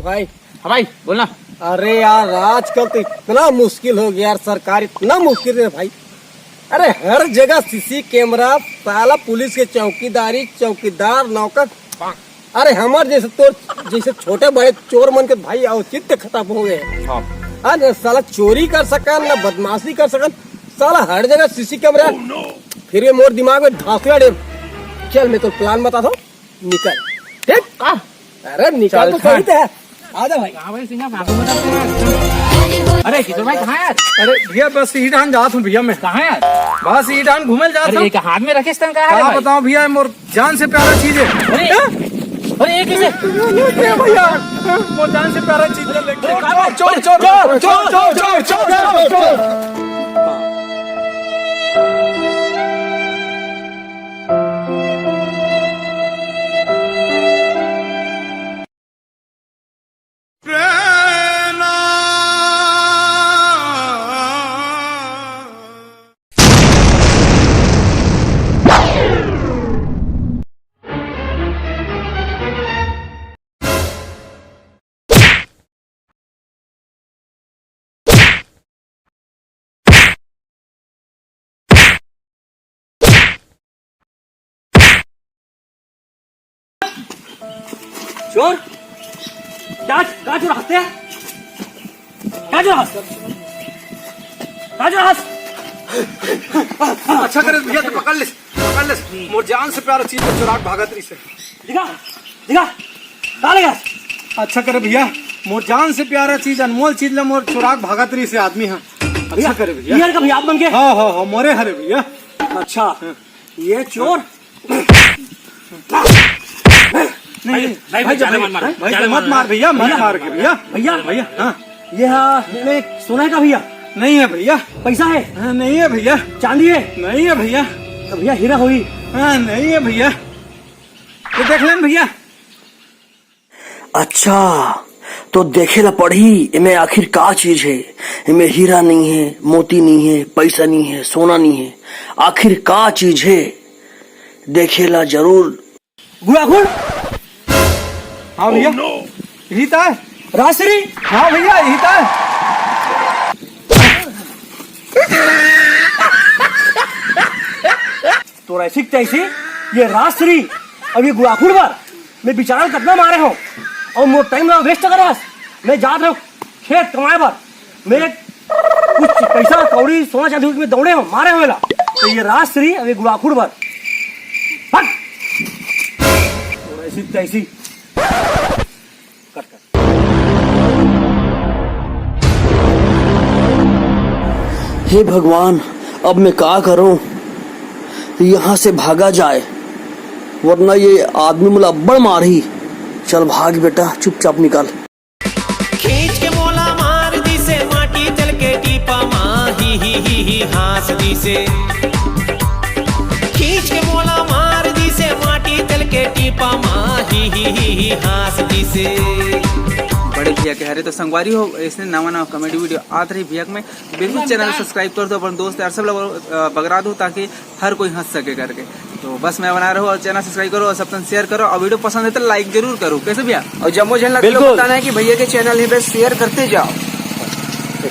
भाई। हाँ भाई बोलना। अरे यार आजकल तो इतना मुश्किल हो गया यार, सरकार इतना मुश्किल है भाई। अरे हर जगह सीसी कैमरा, साला पुलिस के चौकीदारी, चौकीदार नौकर। अरे हमारे जैसे छोटे बड़े चोर मन के भाई औचित्य खत्म हो गए। अरे साला चोरी कर सकन न बदमाशी कर सकन, साला हर जगह सीसी कैमरा। फिर ये मोर दिमाग में धांसुआ डे। चल मैं तो प्लान बताता हूँ, निकल। ठीक? अरे निकल तो सही है। आजा भाई। अरे किशोर भाई कहाँ है? अरे भैया बस ईटान जात हूँ भैया मैं। कहाँ है? बस ईटान घूमल जात हूँ। एक हाथ में रखे स्तन का है क्या बताऊँ भैया, मोर जान से प्यारा चीज है। अरे ये किसे? भैया मोर जान से प्यारा चीज है। चोर चोर चोर चोर चोर चोर चोर। चोर क्या चुराते हैं? क्या चुराते? अच्छा करे भैया, तो पकड़ ले मोर जान से प्यारा चीज है, चुराक भागतरी से। दिखा दिखा डालेगा। अच्छा करे भैया, मोर जान से प्यारा चीज, अनमोल चीज ले मोर चुराक भागतरी से आदमी है। अच्छा करे भैया। यार कभी आप बन के? हाँ मोरे हरे भैया। अच्छा ये चोर नहीं भाई मत मार भैया, मत मार के भैया। भैया भैया हाँ ये सोना है का भैया? नहीं है भैया। पैसा है? हाँ, नहीं है भैया। चांदी है? नहीं है भैया। तो भैया हीरा होगी? हाँ नहीं है भैया। तो देख लें भैया। अच्छा तो देखे ला पढ़ी इमे आखिर का चीज है। इमे हीरा नहीं है, मोती नहीं है, पैसा नहीं है, सोना नहीं है, आखिर का चीज है देखे ला जरूर। गुड़ाखुड़? हाँ भैया यही था। राजश्री? हाँ भैया यही था। तो ऐसी तैसी ये राजश्री अब ये गुड़ाखुड़ बार मैं बिचारा कितना मारे हो और मोर टाइम ना वेस्ट कर रहा। मैं जा रहा हूँ खेत कमाए बार, मेरे कुछ पैसा कौड़ी सोना चांदी में दौड़े हो मारे हो। तो ये राजश्री अब ये गुड़ाखुड़ बार तो ऐसी तैसी हे भगवान अब मैं क्या करूं, यहाँ से भागा जाए वरना ये आदमी मुला अब्बड़ मारी। चल भाग बेटा, चुपचाप निकाल। खींच के मोला मार दी से माटी चल के टीपा माँ ही हास दी से। खींच के मोला मार दी से माटी चल के टीपा माँ ही हास दी से। बड़े भैया के हरे तो संगवारी हो, इसने नवा कॉमेडी वीडियो आते रही भैया में बिल्कुल चैनल सब्सक्राइब कर दो, अपन दोस्त यार सब लोग बगरा दो ताकि हर कोई हंस सके करके। तो बस मैं बना रहा हूँ और चैनल सब्सक्राइब करो और सब शेयर करो और वीडियो पसंद है तो लाइक जरूर करो। कैसे भैया? और जम्मू झेल बताना है कि भैया के चैनल है बस शेयर करते जाओ।